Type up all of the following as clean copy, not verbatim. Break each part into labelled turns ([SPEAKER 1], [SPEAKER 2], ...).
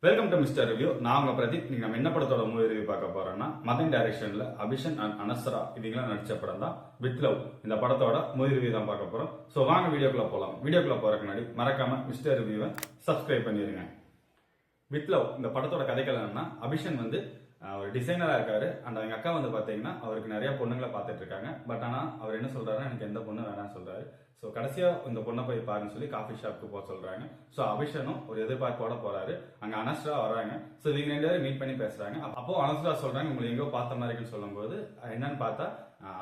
[SPEAKER 1] Welcome to mister review. நான் உங்க பிரதீப். நீங்க நம்ம என்ன படத்தோட மூவி ரிவ்யூ பார்க்க போறோம்னா, மதன் டைரக்ஷன்ல அபிஷன் அண்ட் அனஸ்ரா இவங்களாம் நடிச்ச படம் தான் வித் லவ். இந்த படத்தோட மூவி ரிவ்யூ தான் பார்க்க போறோம். சோ வாங்க வீடியோக்குள்ள போலாம். வீடியோக்குள்ள போறதுக்கு முன்னாடி மறக்காம மிஸ்டர் ரிவ்யூவை சப்ஸ்கிரைப் பண்ணிருங்க. வித் லவ் இந்த படத்தோட கதைகள் என்னன்னா, அபிஷன் வந்து ஒரு டிசைனரா இருக்காரு. அண்ட் அவங்க அக்கா வந்து பாத்தீங்கன்னா அவருக்கு நிறைய பொண்ணுங்களை பார்த்துட்டு இருக்காங்க. பட் ஆனா அவர் என்ன சொல்றாருன்னா, எனக்கு எந்த பொண்ணு வேணாம்னு சொல்றாரு. ஸோ கடைசியா இந்த பொண்ணை போய் பாருன்னு சொல்லி காஃபி ஷாப்புக்கு போக சொல்றாங்க. ஸோ அபிஷனும் ஒரு எதிர்பார்ப்போட போறாரு. அங்க அனஸ்ரா வராங்க. ஸோ இவங்க ரெண்டு பேரும் மீட் பண்ணி பேசுறாங்க. அப்போ அனஸ்ரா சொல்றாங்க, உங்களுக்கு எங்கோ பார்த்த மாதிரி இருக்குன்னு சொல்லும்போது என்னன்னு பார்த்தா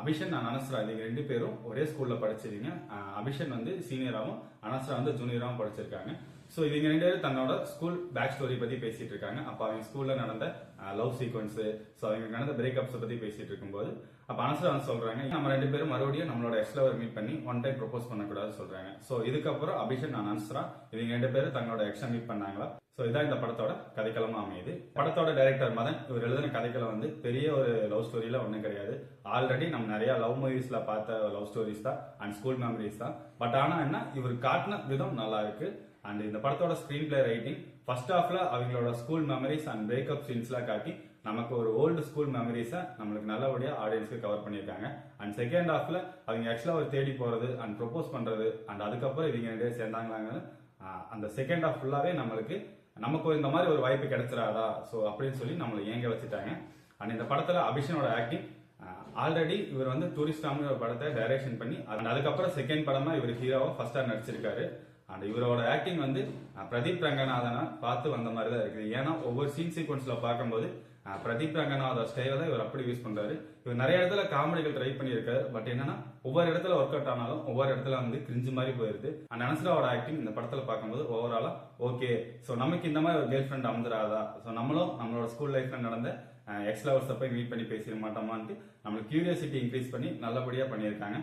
[SPEAKER 1] அபிஷன் அண்ட் அனஸ்ரா இவங்க ரெண்டு பேரும் ஒரே ஸ்கூல்ல படிச்சிருக்கீங்க. அபிஷன் வந்து சீனியராகவும் அனஸ்ரா வந்து ஜூனியராகவும் படிச்சிருக்காங்க. ஸோ இவங்க ரெண்டு பேரும் தன்னோட ஸ்கூல் பேக் ஸ்டோரி பத்தி பேசிட்டு இருக்காங்க. அப்ப அவங்க ஸ்கூல்ல நடந்த லவ் சீக்வன்ஸ், ஸோ அவங்க நடந்த பிரேக்கப்ஸ் பத்தி பேசிட்டு இருக்கும்போது அப்ப அனஸ்ரா வந்து சொல்றாங்க, நம்ம ரெண்டு பேரும் மறுபடியும் நம்மளோட எக்ஸ் லவர் மீட் பண்ணி ஒன் டைம் ப்ரொபோஸ் பண்ணக்கூடாது சொல்றாங்க. ஸோ இதுக்கப்புறம் அபிஷன் அண்ட் அனஸ்ரா இவங்க ரெண்டு பேரும் தங்களோட எக்ஸை மீட் பண்ணாங்களா. ஸோ இதான் இந்த படத்தோட கதைக்களமா அமையுது. படத்தோட டைரக்டர் மதன் இவர் எழுதின கதைக்களம் வந்து பெரிய ஒரு லவ் ஸ்டோரியில ஒன்றும் கிடையாது. ஆல்ரெடி நம்ம நிறைய லவ் மூவிஸ்ல பார்த்த லவ் ஸ்டோரிஸ் தான் அண்ட் ஸ்கூல் மெமரிஸ் தான். பட் ஆனா என்ன, இவர் காட்டின விதம் நல்லா இருக்கு. அண்ட் இந்த படத்தோட ஸ்கிரீன் பிளே ரைட்டிங் ஃபர்ஸ்ட் ஹாஃப்ல அவங்களோட ஸ்கூல் மெமரிஸ் அண்ட் பிரேக்கப் சீன்ஸ்லாம் காட்டி நமக்கு ஒரு ஓல்டு ஸ்கூல் மெமரிஸை நம்மளுக்கு நல்லபடியா ஆடியன்ஸ்க்கு கவர் பண்ணியிருக்காங்க. அண்ட் செகண்ட் ஹாஃப்ல அவங்க ஆக்சுவலா ஒரு தேடி போறது அண்ட் ப்ரொபோஸ் பண்றது அண்ட் அதுக்கப்புறம் இவங்க ரெண்டு பேரும் சேர்ந்தாங்களாங்க. அந்த செகண்ட் ஹாஃப் ஃபுல்லாவே நமக்கு இந்த மாதிரி ஒரு வாய்ப்பு கிடைச்சிடாதா ஸோ அப்படின்னு சொல்லி நம்மளை ஏங்க வச்சுட்டாங்க. அண்ட் இந்த படத்துல அபிஷனோட ஆக்டிங் ஆல்ரெடி இவர் வந்து டூரிஸ்ட் ஒரு படத்தை டைரக்ஷன் பண்ணி அதுக்கப்புறம் செகண்ட் படமா இவர் ஹீரோவா ஃபர்ஸ்டா நடிச்சிருக்காரு. அண்ட் இவரோட ஆக்டிங் வந்து பிரதீப் ரங்கநாதனை பார்த்து வந்த மாதிரி தான் இருக்குது. ஏன்னா ஒவ்வொரு சீன் சீக்வன்ஸ்ல பார்க்கும்போது பிரதீப் ரங்கநாத ஸ்டைல தான் இவர் அப்படி யூஸ் பண்றாரு. இவர் நிறைய இடத்துல காமெடிகள் ட்ரை பண்ணியிருக்காரு. பட் என்னன்னா ஒவ்வொரு இடத்துல ஒர்க் அவுட் ஆனாலும் ஒவ்வொரு இடத்துல வந்து கிரிஞ்சு மாதிரி போயிருது. அண்ட் அனஸ்ராவோட ஆக்டிங் இந்த படத்துல பார்க்கும்போது ஓவராலா ஓகே. ஸோ நமக்கு இந்த மாதிரி ஒரு கேர்ள் ஃப்ரெண்ட் அமைஞ்சிடாதா, ஸோ நம்மளும் நம்மளோட ஸ்கூல் லைஃப்ல நடந்த எக்ஸ் லவர்ஸை போய் மீட் பண்ணி பேசிட மாட்டோமான்ட்டு நம்மளுக்கு கியூரியாசிட்டி இன்க்ரீஸ் பண்ணி நல்லபடியா பண்ணியிருக்காங்க.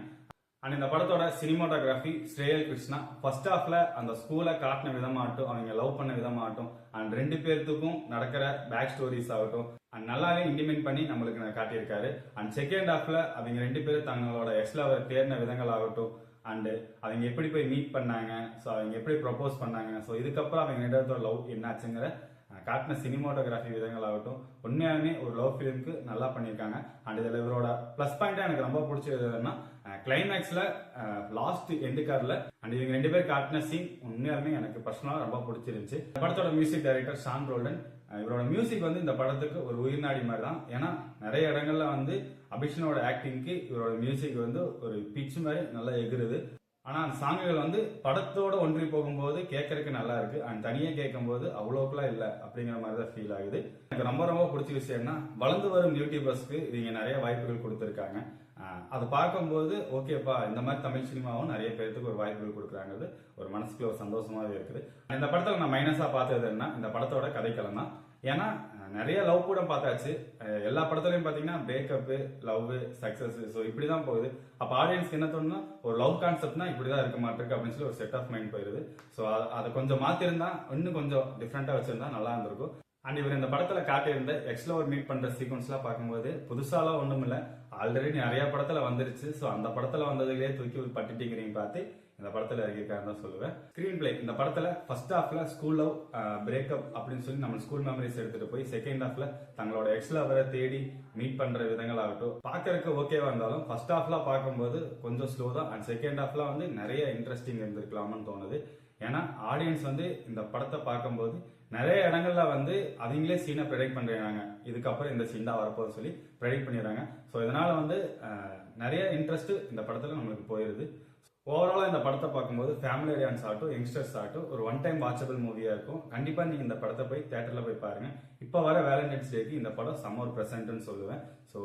[SPEAKER 1] அண்ட் இந்த படத்தோட சினிமாட்டோகிராஃபி ஸ்ரேயல் கிருஷ்ணா ஃபர்ஸ்ட் ஹாஃப்ல அந்த ஸ்கூலை காட்டின விதமாகட்டும், அவங்க லவ் பண்ண விதமாகட்டும் அண்ட் ரெண்டு பேர்த்துக்கும் நடக்கிற பேக் ஸ்டோரிஸ் ஆகட்டும் அண்ட் நல்லாவே இன்டிமேட் பண்ணி நம்மளுக்கு காட்டியிருக்காரு. அண்ட் செகண்ட் ஹாஃப்ல அவங்க ரெண்டு பேரும் தங்களோட எக்ஸ் லவர் தேடின விதங்கள் ஆகட்டும் அண்ட் அவங்க எப்படி போய் மீட் பண்ணாங்க, ஸோ அவங்க எப்படி ப்ரொபோஸ் பண்ணாங்க, ஸோ இதுக்கப்புறம் அவங்க ரெண்டு பேர்த்தோட லவ் என்னாச்சுங்கிற காட்டின சினிமாட்டோகிராஃபி விதங்கள் ஆகட்டும் உண்மையாலுமே ஒரு லவ் ஃபிலிம்க்கு நல்லா பண்ணியிருக்காங்க. அண்ட் இதில் இவரோட பிளஸ் பாயிண்டா எனக்கு ரொம்ப பிடிச்சதுன்னா கிளைமேக்ஸ்ல லாஸ்ட் எண்டு கார்ல அண்ட் இவங்க ரெண்டு பேர் காட்டின சீன் உண்மையாலுமே எனக்கு பர்சனலா ரொம்ப பிடிச்சிருந்துச்சு. படத்தோட மியூசிக் டைரக்டர் ஷான் ரோல்டன் இவரோட மியூசிக் வந்து இந்த படத்துக்கு ஒரு உயிர்நாடி மாதிரி தான். ஏன்னா நிறைய இடங்கள்ல வந்து அபிஷனோட ஆக்டிங்க்கு இவரோட மியூசிக் வந்து ஒரு பிச் மாதிரி நல்லா எகுருது. ஆனா அந்த சாங்குகள் வந்து படத்தோட ஒன்றி போகும்போது கேட்கறதுக்கு நல்லா இருக்கு. அண்ட் தனியா கேட்கும் போது அவ்வளோக்குலாம் இல்லை அப்படிங்கிற மாதிரி தான் ஃபீல் ஆகுது. எனக்கு ரொம்ப ரொம்ப பிடிச்ச விஷயம்னா வளர்ந்து வரும் யூடியூபர்ஸ்க்கு இவங்க நிறைய வாய்ப்புகள் கொடுத்துருக்காங்க. அதை பார்க்கும்போது ஓகேப்பா, இந்த மாதிரி தமிழ் சினிமாவும் நிறைய பேருக்கு ஒரு வாய்ப்புகள் கொடுக்குறாங்கிறது ஒரு மனசுக்கு ஒரு சந்தோஷமாவே இருக்குது. இந்த படத்துல நான் மைனஸா பார்த்தது என்ன, இந்த படத்தோட கதைக்களம் தான். ஏன்னா நிறைய லவ் படம் பார்த்தாச்சு. எல்லா படத்துலயும் பாத்தீங்கன்னா பிரேக்கப், லவ், சக்சஸ், ஸோ இப்படிதான் போகுது. அப்ப ஆடியன்ஸ்க்கு என்ன தோணுன்னா, ஒரு லவ் கான்செப்ட்னா இப்படிதான் இருக்க மாட்டிருக்கு அப்படின்னு சொல்லி ஒரு செட் ஆஃப் மைண்ட் போயிருது. ஸோ அதை கொஞ்சம் மாத்திருந்தா இன்னும் கொஞ்சம் டிஃப்ரெண்டா வச்சிருந்தா நல்லா இருந்திருக்கும். அண்ட் இவர் இந்த படத்துல காட்டியிருந்த எக்ஸ் லவர் மீட் பண்ற சீக்வன்ஸ்லாம் பார்க்கும்போது புதுசாலாம் ஒண்ணும் இல்ல, ஆல்ரெடி நிறைய படத்துல வந்துருச்சு. ஸோ அந்த படத்துல வந்ததுலேயே தூக்கி ஒரு பட்டிட்டிங்கிறீங்க பார்த்து இந்த படத்துல இறங்கியிருக்காருன்னு தான் சொல்லுவேன். ஸ்கிரீன் பிளே இந்த படத்துல ஃபர்ஸ்ட் ஹாஃப்ல ஸ்கூல் லவ் பிரேக்கப் அப்படின்னு சொல்லி நம்ம ஸ்கூல் மெமரிஸ் எடுத்துட்டு போய் செகண்ட் ஹாஃப்ல தங்களோட எக்ஸ் லவரை தேடி மீட் பண்ற விதங்கள் ஆகட்டும் பார்க்கறதுக்கு ஓகேவா இருந்தாலும் ஃபர்ஸ்ட் ஹாஃப்ல பார்க்கும்போது கொஞ்சம் ஸ்லோ தான். அண்ட் செகண்ட் ஹாஃப்ல வந்து நிறைய இன்ட்ரெஸ்டிங் இருந்திருக்கலாம்னு தோணுது. ஏன்னா ஆடியன்ஸ் வந்து இந்த படத்தை பார்க்கும்போது நிறைய இடங்கள்ல வந்து அவங்களே சீனை ப்ரெடிக்ட் பண்றாங்க, இதுக்கப்புறம் இந்த சீன் தான் வரப்போகுது சொல்லி ப்ரெடிக்ட் பண்ணிடுறாங்க. ஸோ இதனால வந்து நிறைய இன்ட்ரெஸ்ட் இந்த படத்துல நம்மளுக்கு போயிருது. ஓவராலா இந்த படத்தை பார்க்கும்போது ஃபேமிலி ஆடியன்ஸ் ஆகட்டும், யங்ஸ்டர்ஸ் ஆகட்டும் ஒரு ஒன் டைம் வாட்சபிள் மூவியா இருக்கும். கண்டிப்பா நீங்க இந்த படத்தை போய் தியேட்டர்ல போய் பாருங்க. இப்ப வர வேலண்டைன்ஸ் டேக்கு இந்த படம் சம்மர் பிரசன்ட்னு சொல்லுவேன். ஸோ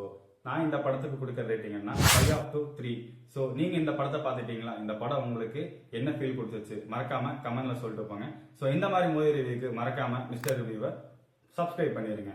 [SPEAKER 1] நான் இந்த படத்துக்கு கொடுக்குற ரேட்டிங் என்ன 5/3. ஸோ நீங்க இந்த படத்தை பார்த்துட்டீங்களா, இந்த படம் உங்களுக்கு என்ன ஃபீல் கொடுத்துச்சு மறக்காம கமெண்ட்ல சொல்லிட்டு போங்க. ஸோ இந்த மாதிரி மூவி ரிவ்யூக்கு மறக்காம மிஸ்டர் ரிவ்யூவை சப்ஸ்கிரைப் பண்ணிருங்க.